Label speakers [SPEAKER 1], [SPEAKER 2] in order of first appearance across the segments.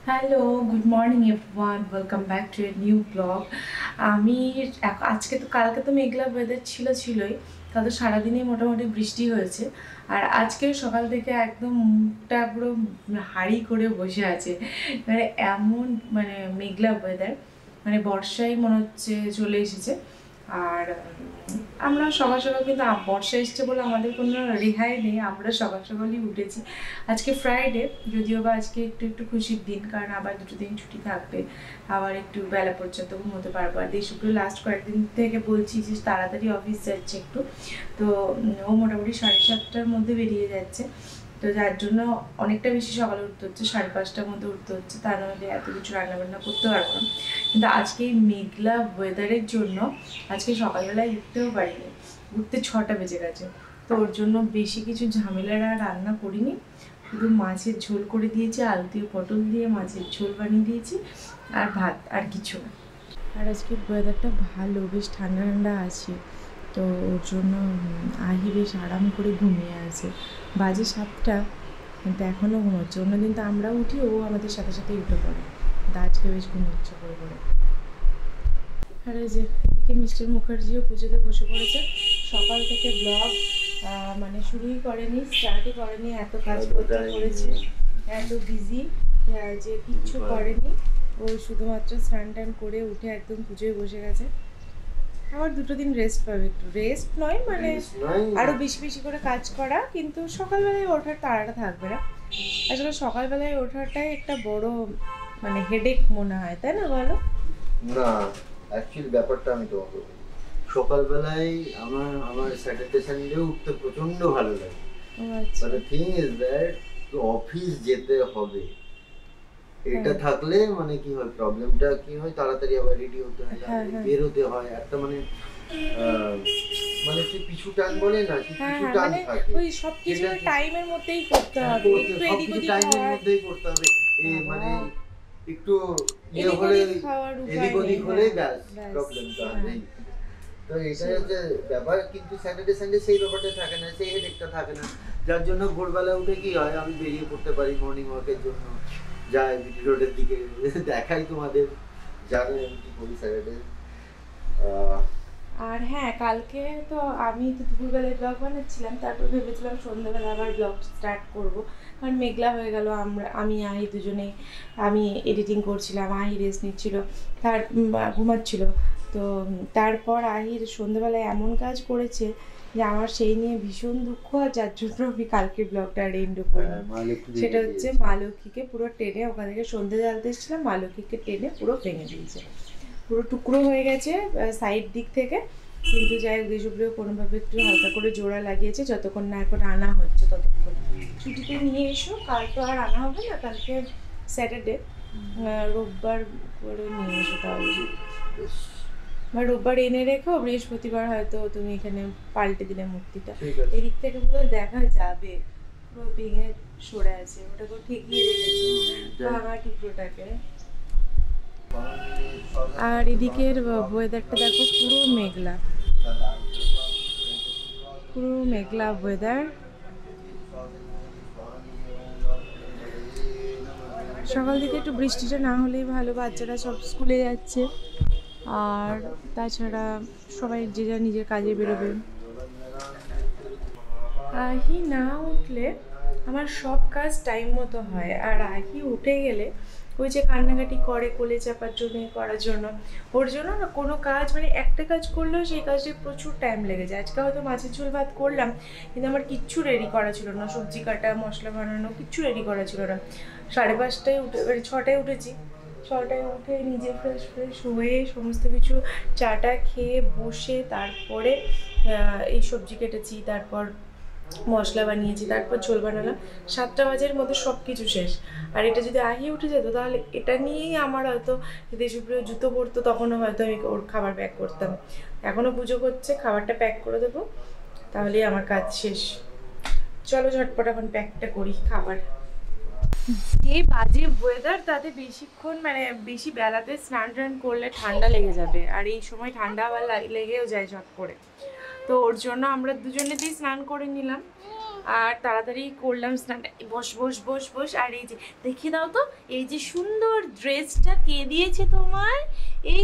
[SPEAKER 1] Hello, good morning everyone, welcome back to a new blog. আমি কালকে তো মেঘলা weather ছিলই, কাল তো সারাদিনই মোটামুটি বৃষ্টি হয়েছে। আর আজকে সকাল থেকে একদম মুখটা পুরো হাঁড়ি করে বসে আছে, মানে এমন মানে মেঘলা ওয়েদার, মানে বর্ষায় মনে হচ্ছে চলে এসেছে। আর আমরা সকাল সকাল কিন্তু বর্ষা এসছে বলে আমাদের কোনো রেহাই নেই, আমরা সকাল সকালই উঠেছি। আজকে ফ্রাইডে, যদিও বা আজকে একটু একটু খুশির দিন, কারণ আবার 2 দিন ছুটি থাকবে, আবার একটু বেলা পর্যন্ত ঘুমোতে পারবো। আর দেশুক্র লাস্ট কয়েকদিন থেকে বলছি যে তাড়াতাড়ি অফিস যাচ্ছে একটু, তো ও মোটামুটি 7:30টার মধ্যে বেরিয়ে যাচ্ছে। তো যার জন্য অনেকটা বেশি সকালে উঠতে হচ্ছে, 5:30টার মধ্যে উঠতে হচ্ছে, তা নাহলে এত কিছু রান্নাবান্না করতে পারবো না। কিন্তু আজকে এই মেঘলা ওয়েদারের জন্য আজকে সকালবেলায় উঠতেও পারিনি, উঠতে 6টা বেজে গেছে। তো ওর জন্য বেশি কিছু ঝামেলার আর রান্না করিনি, শুধু মাছের ঝোল করে দিয়েছি, আলু দিয়ে পটল দিয়ে মাছের ঝোল বানিয়ে দিয়েছি, আর ভাত, আর কিছু না। আর আজকে ওয়েদারটা ভালো, বেশ ঠান্ডা ঠান্ডা আছে, তো ওর জন্য আহি বেশ আরাম করে ঘুমিয়ে আছে। বাজে 7টা, কিন্তু এখনও ঘুমোচ্ছে। অন্যদিন তো আমরাও উঠি, ও আমাদের সাথে সাথেই উঠে পড়ে, কিন্তু আজকে বেশ ঘুমোচ্ছে করে করে। আর এই যে এদিকে মিস্টার মুখার্জিও পুজোতে বসে পড়েছে, সকাল থেকে ব্লগ মানে শুরুই করেনি, স্টার্টই করেনি, এত কাজ করতে করেছে, এত বিজি যে কিচ্ছু করেনি। ও শুধুমাত্র স্নান টান করে উঠে একদম পুজোয় বসে গেছে। আবার 2 দিন রেস্ট পাবে, একটু রেস্ট নয় মানে আরো বেশি বেশি করে কাজ করা, কিন্তু সকালবেলায় ওঠার তাড়াটা থাকবে না। আসলে সকালবেলায় ওঠাটাই একটা বড় মানে হেডেক মনে হয়, তাই না বলো?
[SPEAKER 2] না, অ্যাকচুয়ালি ব্যাপারটা আমি তোমাকে বলি। সকালবেলায় আমার স্যাটারডে সানডে উঠতে প্রচন্ড ভালো লাগে।
[SPEAKER 1] ও আচ্ছা।
[SPEAKER 2] But the thing is that office যেতে হবে, এটা থাকলে মানে কি হয়, প্রবলেমটা কি হয়, তাড়াতাড়ি আবার রেডি হতে হয়, বেরোতে হয়, একটা মানে মানে সে পিছু টান বলে না, সে পিছু টান
[SPEAKER 1] মানে
[SPEAKER 2] থাকে।
[SPEAKER 1] ওই সবকিছু টাইমের মধ্যেই করতে হবে, একটু এদিক
[SPEAKER 2] সবকিছু
[SPEAKER 1] ওদিক
[SPEAKER 2] টাইমের
[SPEAKER 1] হওয়ার,
[SPEAKER 2] মধ্যেই করতে হবে। মানে একটু
[SPEAKER 1] এদিক
[SPEAKER 2] হলে
[SPEAKER 1] ওদিক খাওয়ার উপায়
[SPEAKER 2] এদিক ওদিক
[SPEAKER 1] নেই।
[SPEAKER 2] হলেই ব্যাস
[SPEAKER 1] ব্যাস,
[SPEAKER 2] প্রবলেমটা নেই। তো এটা হচ্ছে ব্যাপার, কিন্তু স্যাটারডে সানডে সেই ব্যাপারটা থাকে না, সেই হেডেকটা থাকে না। যার জন্য ভোরবেলা উঠে কি হয়, আমি বেরিয়ে পড়তে পারি মর্নিং ওয়াকের জন্য, যাই বিটি রোডের দিকে, দেখাই তোমাদের, জানো আমি কি করি স্যাটারডে।
[SPEAKER 1] আর হ্যাঁ, কালকে তো আমি তো দুপুরবেলায় ব্লগ বানাচ্ছিলাম, তারপর ভেবেছিলাম সন্ধ্যাবেলা আবার ব্লগ স্টার্ট করব, কারণ মেঘলা হয়ে গেল। আমি আহি দুজনেই, আমি এডিটিং করছিলাম, আহি রেস্ট নিচ্ছিল, ঘুমাচ্ছিল। তো তারপর আহির সন্ধ্যাবেলায় এমন কাজ করেছে যে আমার সেই নিয়ে ভীষণ দুঃখ, আর যার জন্য আমি কালকে ব্লগটা আর এন্ড করিনি। সেটা হচ্ছে মা লক্ষ্মীকে পুরো টেনে, ওখান থেকে সন্ধ্যে জ্বালতে এসেছিলাম, মা লক্ষ্মীকে টেনে পুরো ভেঙে দিয়েছে, পুরো টুকরো হয়ে গেছে সাইড দিক থেকে। কিন্তু যাই হোক, দেশপ্রিয় কোনোভাবে একটু হালকা করে জোড়া লাগিয়েছে, যতক্ষণ না এখন আনা হচ্ছে ততক্ষণ ছুটিতে নিয়ে এসো। কাল তো আর আনা হবে না, কালকে স্যাটারডে, রোববার করে নিয়ে এসো তাহলে, বা রোববার এনে রেখো, বৃহস্পতিবার হয়তো তুমি এখানে পাল্টে দিলে মূর্তিটা। এদিক থেকে পুরো দেখা যাবে পুরো ভেঙে সরে আছে, ওটাকে ঠেকিয়ে রেখেছে ভাঙা টুকরোটাকে। আর এদিকের ওয়েদারটা দেখো, পুরো মেঘলা, পুরো মেঘলা ওয়েদার। সকাল দিকে একটু বৃষ্টিটা না হলেই ভালো, বাচ্চারা সব স্কুলে যাচ্ছে, আর তাছাড়া সবাই যে যা নিজের কাজে বেরোবে। আহি না উঠলে আমার সব কাজ টাইম মতো হয়, আর আহি উঠে গেলে ওই যে কান্নাকাটি করে কোলে চাপার জন্য, করার জন্য, ওর জন্য না কোনো কাজ মানে একটা কাজ করলেও সেই কাজে প্রচুর টাইম লেগে যায়। আজকে হয়তো মাছের ঝোল ভাত করলাম, কিন্তু আমার কিচ্ছু রেডি করা ছিল না, সবজি কাটা, মশলা বানানো, কিচ্ছু রেডি করা ছিল না। 5:30টায় উঠে, 6টায় উঠেছি, 6টায় উঠে নিজে ফ্রেশ হয়ে সমস্ত কিছু চাটা খেয়ে বসে, তারপরে এই সবজি কেটেছি, তারপর মশলা বানিয়েছি, তারপর ঝোল বানালাম। 7টা বাজের মধ্যে সব কিছু শেষ। আর এটা যদি আহি উঠে যেত, তাহলে এটা নিয়েই আমার হয়তো দেশপ্রিয় জুতো পরতো, তখনও হয়তো আমি ওর খাবার প্যাক করতাম। এখনও পুজো করছে, খাবারটা প্যাক করে দেবো, তাহলেই আমার কাজ শেষ। চলো ঝটপট এখন প্যাকটা করি খাবার। যে বাজে ওয়েদার, তাতে বেশিক্ষণ মানে বেশি বেলাতে স্নান টান করলে ঠান্ডা লেগে যাবে, আর এই সময় ঠান্ডা আবার লেগেও যায় ঝট করে। তো ওর জন্য আমরা দুজনেতেই স্নান করে নিলাম। আর তাড়াতাড়ি করলাম স্নানটা। বস বস বস বস। আর এই যে দেখিয়ে দাও তো, এই যে সুন্দর ড্রেসটা কে দিয়েছে তোমার? এই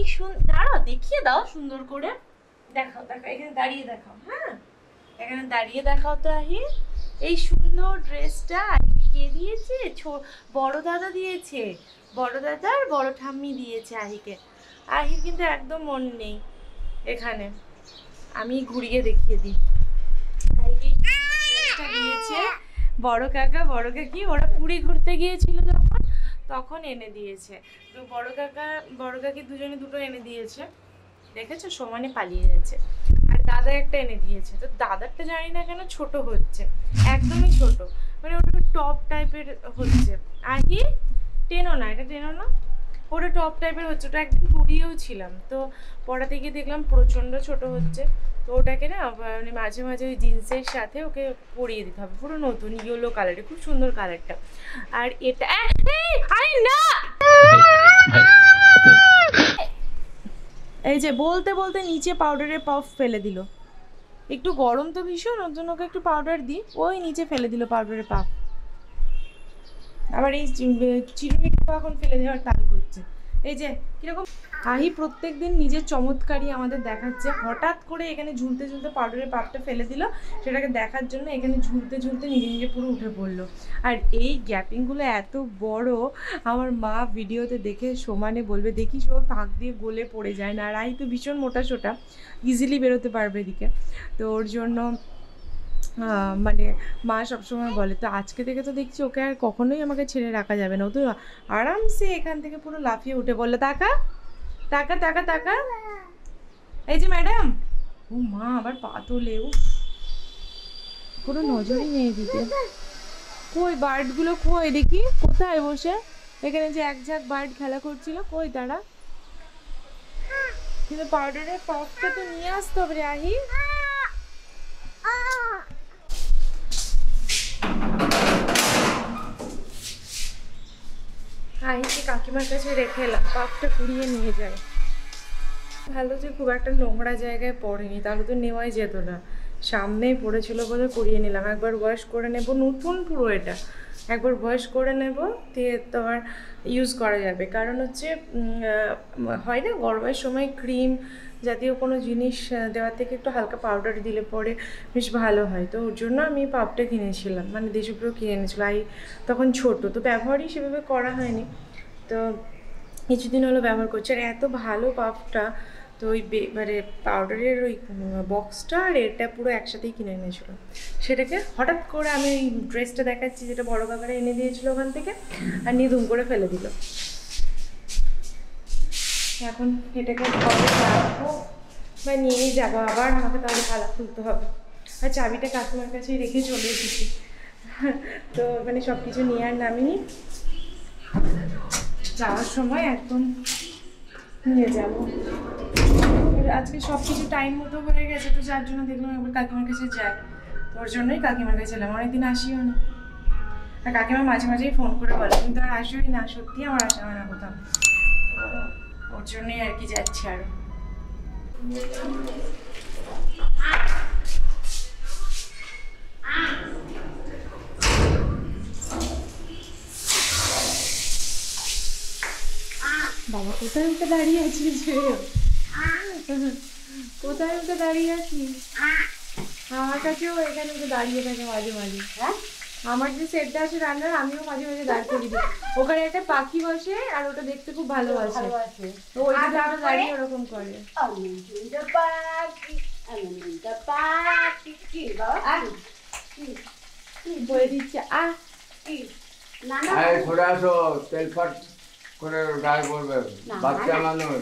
[SPEAKER 1] দাঁড়াও, দেখিয়ে দাও সুন্দর করে। দেখাও দেখাও, এখানে দাঁড়িয়ে দেখাও। হ্যাঁ, এখানে দাঁড়িয়ে দেখাও তো আহি। এই সুন্দর ড্রেসটা আহিকে কে দিয়েছে? বড় দাদা দিয়েছে। বড় দাদা আর বড় ঠাম্মি দিয়েছে আহিকে। আহির কিন্তু একদম মন নেই এখানে। আমি ঘুরিয়ে দেখিয়ে দিই। আহিকে ড্রেসটা দিয়েছে বড় কাকা বড় কাকি, ওরা পুরী ঘুরতে গিয়েছিল যখন, তখন এনে দিয়েছে। তো বড় কাকা বড় কাকি দুজনে দুটো এনে দিয়েছে। দেখেছো, সমানে পালিয়ে যাচ্ছে। আর দাদা একটা এনে দিয়েছে। তো দাদারটা জানি না কেন ছোট হচ্ছে, একদমই ছোট, মানে ওটা টপ টাইপের হচ্ছে। আহি টেনো না, এটা টেনো না, ওটা টপ টাইপের হচ্ছে। ওটা একদিন পরিয়েও ছিলাম, তো পড়াতে গিয়ে দেখলাম প্রচণ্ড ছোট হচ্ছে। তো ওটাকে না মানে মাঝে মাঝে ওই জিন্সের সাথে ওকে পরিয়ে দিতে হবে। পুরো নতুন ইয়েলো কালারের, খুব সুন্দর কালারটা। আর এটা না, এই যে বলতে বলতে নিচে পাউডারের পাফ ফেলে দিল। একটু গরম তো ভীষণ, ওর জন্য ওকে একটু পাউডার দিই, ওই নিচে ফেলে দিল পাউডারের পাফ। আবার এই চিরুনিটাও এখন ফেলে দেওয়ার তাল করছে। এই যে কিরকম আহি প্রত্যেক দিন নিজের চমৎকারই আমাদের দেখাচ্ছে। হঠাৎ করে এখানে ঝুলতে ঝুলতে পাউডারের পাপটা ফেলে দিল, সেটাকে দেখার জন্য এখানে ঝুলতে ঝুলতে নিজে নিজে পুরো উঠে পড়লো। আর এই গ্যাপিংগুলো এত বড়, আমার মা ভিডিওতে দেখে সমানে বলবে, দেখিস ও ফাঁক দিয়ে গলে পড়ে যায় না। আর আহি তো ভীষণ মোটা সোটা, ইজিলি বেরোতে পারবে এদিকে। তো ওর জন্য মানে মা সবসময় বলে। তো আজকে থেকে তো দেখছি ওকে আর কখনোই আমাকে ছেড়ে রাখা যাবে না। ও তো আরামসে এখান থেকে পুরো লাফিয়ে উঠে বললো, টাকা টাকা টাকা টাকা। এই যে ম্যাডাম, ও মা আবার পা তোলে, ও কোনো নজরই নেই এদিকে। কই বার্ডগুলো কই দেখি, কোথায় বসে এখানে যে এক ঝাঁক বার্ড খেলা করছিল, কই তারা? কিন্তু পাউডারের পাউডারটা তো নিয়ে আসতে হবে রে আহি। আহিকে কাকিমার কাছে রেখে এলাম, পাপটা কুড়িয়ে নিয়ে যায়। ভালো যে খুব একটা নোংরা জায়গায় পড়েনি, তাহলে তো নেওয়াই যেত না। সামনেই পড়েছিল বলে কুড়িয়ে নিলাম। একবার ওয়াশ করে নেব, নতুন পুরো এটা একবার ওয়াশ করে নেব, দিয়ে তো আর ইউজ করা যাবে। কারণ হচ্ছে হয় না গরমের সময় ক্রিম জাতীয় কোনো জিনিস দেওয়ার থেকে একটু হালকা পাউডার দিলে পরে বেশ ভালো হয়। তো ওর জন্য আমি পাপটা কিনেছিলাম, মানে দেশপ্রিয় কিনে এনেছিল। তখন ছোট, তো ব্যবহারই সেভাবে করা হয়নি। তো কিছুদিন হলো ব্যবহার করছি। আর এত ভালো পাপটা, তো ওই মানে পাউডারের ওই বক্সটা আর এটা পুরো একসাথেই কিনে এনেছিলাম। সেটাকে হঠাৎ করে আমি ওই ড্রেসটা দেখাচ্ছি যেটা বড় কাকারা এনে দিয়েছিল ওখান থেকে, আর নিয়ে ধুম করে ফেলে দিল। এখন এটাকে রাখবো বা নিয়েই যাবো, আবার আমাকে তাহলে তালা খুলতে হবে। আর চাবিটা কাকিমার কাছেই রেখে চলে এসেছি। তো মানে সব কিছু নিয়ে আর নামিনি, যাওয়ার সময় একদম নিয়ে যাবো। আজকে সব কিছু টাইম মতো হয়ে গেছে, তো যার জন্য দেখলাম একবার কাকিমার কাছে যাই। তোর জন্যই কাকিমার কাছে এলাম, অনেকদিন আসিও না। আর কাকিমা মাঝে মাঝেই ফোন করে বলে, কিন্তু আর আসিওই না, সত্যি আমার আসা হয় না কোথাও। ওর জন্যই আর কি যাচ্ছি আরো। বাবা কোথায় উঠে দাঁড়িয়ে আছিস? কোথায় উঠে দাঁড়িয়ে আছিস? আমার কাছেও এখানে উঠে দাঁড়িয়ে থাকে মাঝে মাঝে। হ্যাঁ, আমার যে সেটটা আছে রান্নার, আমিও মাঝে মাঝে দাঁড় করিয়ে দিই। ওখানে একটা পাখি বসে, আর ওটা দেখতে খুব ভালোবাসে। তো ওইটা দাঁড়িয়ে ওরকম করে। বলে দিচ্ছে
[SPEAKER 3] করে গায়ে পড়বে, বাচ্চা মানুষ,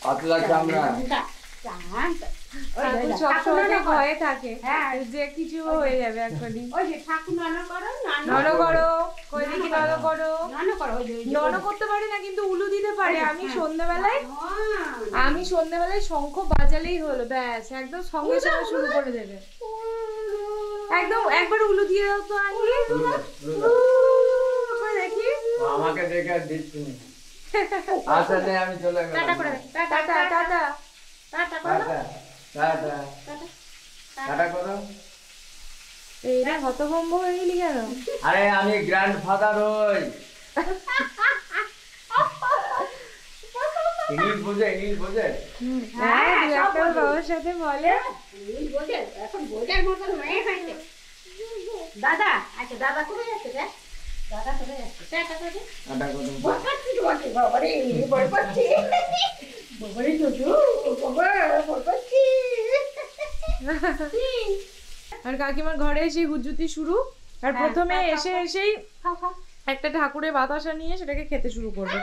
[SPEAKER 3] পাতলা চামড়া।
[SPEAKER 1] সবসময় ভয়ে থাকে যে কিছু হয়ে যাবে এখনই। নন করো, কই দেখি নন করো। নন করতে পারে না, কিন্তু উলু দিতে পারে। আমি সন্ধ্যেবেলায় শঙ্খ বাজালেই হলো, ব্যাস একদম সঙ্গে সঙ্গে শুরু করে দেবে। একদম একবার উলু দিয়ে দাও তো আগে দেখি।
[SPEAKER 3] আমাকে দেখে আর দিচ্ছি না, আসলে আমি চলে গেলাম।
[SPEAKER 1] টাটা করে টাটা টাটা টাটা করো,
[SPEAKER 3] টাটা টাটা টাটা করো।
[SPEAKER 1] এইটা হতভম্ব হয়ে গেলি কেন?
[SPEAKER 3] আরে আমি গ্র্যান্ডফাদার হই। ইংলিশ বোঝে, ইংলিশ বোঝে।
[SPEAKER 1] হ্যাঁ, দু একটা বাবার সাথে বলে।
[SPEAKER 4] এখন বোঝার মতন মেয়ে হয়েছে। দাদা, আচ্ছা দাদা কোথায় যাচ্ছে রে? দাদা কোথায় যাচ্ছে? টাটা করে।
[SPEAKER 3] আটা কত?
[SPEAKER 4] ভয় পাচ্ছি তোমাকে, বাবারে, ভয় পাচ্ছি। বাবারে দুদু, বাবা, ভয় পাচ্ছি।
[SPEAKER 1] আর কাকিমার ঘরে এসে হুজুতি শুরু। আর প্রথমে এসেই
[SPEAKER 4] খাও খাও।
[SPEAKER 1] একটা ঠাকুরের বাতাসা নিয়ে সেটাকে খেতে শুরু করবে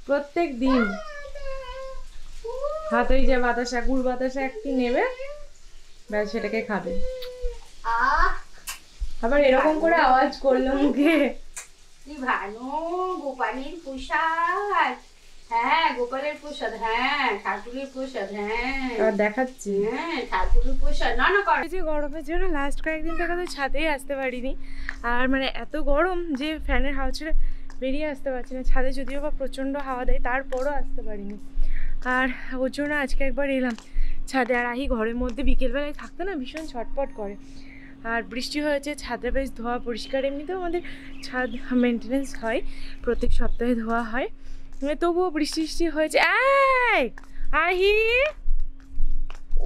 [SPEAKER 1] প্রত্যেক দিন হাতেই যে বাতাসা, গুড় বাতাসা একটি নেবে, ব্যাস সেটাকে খাবে।
[SPEAKER 4] আহ,
[SPEAKER 1] আবার এরকম করে আওয়াজ করলো মুখে।
[SPEAKER 4] কি ভালো, গোপালের প্রসাদ। হ্যাঁ, গোপালের প্রসাদ, হ্যাঁ, ঠাকুরের প্রসাদ, হ্যাঁ,
[SPEAKER 1] আবার দেখাচ্ছি।
[SPEAKER 4] হ্যাঁ, ঠাকুরের প্রসাদ। না না কর।
[SPEAKER 1] এই যে গরমের জন্য লাস্ট কয়েকদিন থেকে তো ছাদেই আসতে পারিনি। আর মানে এত গরম যে ফ্যানের হাওয়া ছেড়ে বেরিয়ে আসতে পারছি না। ছাদে যদিও বা প্রচণ্ড হাওয়া দেয়, তারপরও আসতে পারিনি। আর ওর জন্য আজকে একবার এলাম ছাদে। আর আহি ঘরের মধ্যে বিকেলবেলায় থাকতে না ভীষণ ছটপট করে। আর বৃষ্টি হয়েছে, ছাদে বেশ ধোয়া পরিষ্কার। এমনিতেও আমাদের ছাদ মেনটেনেন্স হয়, প্রত্যেক সপ্তাহে ধোয়া হয়। তবুও বৃষ্টি হয়েছে। এই আহি,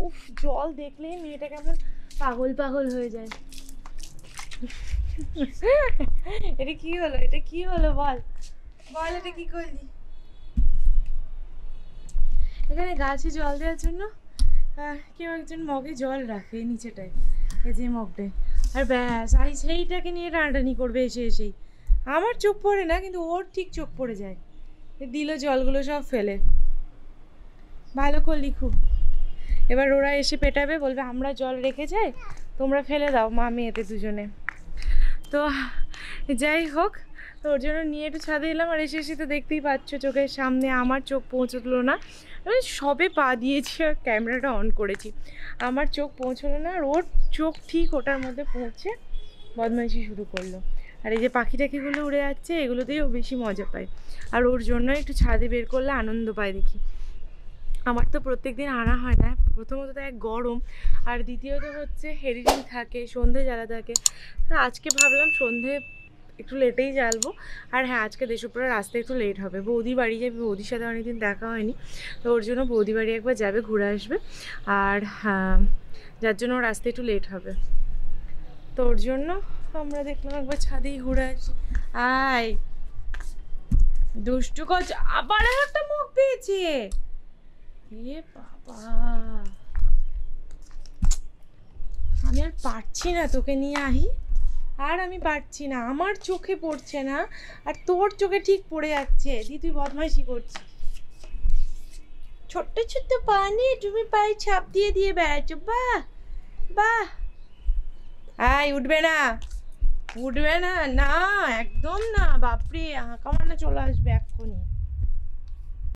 [SPEAKER 1] উফ, জল দেখলেই মেয়েটা কেমন পাগল হয়ে যায়। এটা কি হলো বল এটা কি করলি? এখানে গাছে জল দেওয়ার জন্য কেউ একজন মগে জল রাখে নিচেটায়, এই যে মগটায়। আর ব্যাস, আই সেইটাকে নিয়ে টানাটানি করবে এসেই। আমার চোখ পড়ে না, কিন্তু ওর ঠিক চোখ পড়ে যায়। দিল জলগুলো সব ফেলে। ভালো করলি খুব। এবার ওরা এসে পেটাবে, বলবে আমরা জল রেখে যাই, তোমরা ফেলে দাও মা মেয়েতে দুজনে। তো যাই হোক, তো ওর জন্য নিয়ে একটু ছাদে এলাম। আর এসে তো দেখতেই পাচ্ছ চোখের সামনে আমার চোখ পৌঁছলো না। সবে পা দিয়েছি আর ক্যামেরাটা অন করেছি, আমার চোখ পৌঁছলো না। আর ওর চোখ ঠিক ওটার মধ্যে পৌঁছে বদমাইশি শুরু করলো। আর এই যে পাখি টাখিগুলো উড়ে যাচ্ছে, এগুলোতেই ও বেশি মজা পায়। আর ওর জন্য একটু ছাদে বের করলে আনন্দ পায় দেখি। আমার তো প্রত্যেক দিন আনা হয় না। প্রথমত তো এক গরম, আর দ্বিতীয়ত হচ্ছে এডিটিং থাকে, সন্ধে জ্বালা থাকে। আজকে ভাবলাম সন্ধে একটু লেটেই জ্বালবো। আর হ্যাঁ, আজকে দেশপুরের রাস্তায় একটু লেট হবে। বৌদি বাড়ি যাবে, বৌদির সাথে অনেকদিন দেখা হয়নি, তো ওর জন্য বৌদি বাড়ি একবার যাবে, ঘুরে আসবে। আর যার জন্য ওর রাস্তায় একটু লেট হবে। তো ওর জন্য আমরা দেখলাম একবার ছাদেই ঘুরে আসি। আয় দুষ্টু কচ, আবার একটা মুখ পেয়েছে। এ বাবা, আমি আর পারছি না তোকে নিয়ে আহি। আর আমি পারছি না, আমার চোখে পড়ছে না, আর তোর চোখে ঠিক পড়ে যাচ্ছে। তুই বদমাইশি করছিস। ছোট্ট ছোট্ট পা নিয়ে তুমি পায়ে ছাপ দিয়ে বেড়াচ্ছ। বাহ বাহ। আয়, উঠবে না না, একদম না। বাপরে, হাঁকা মানে চলে আসবে এক্ষুনি।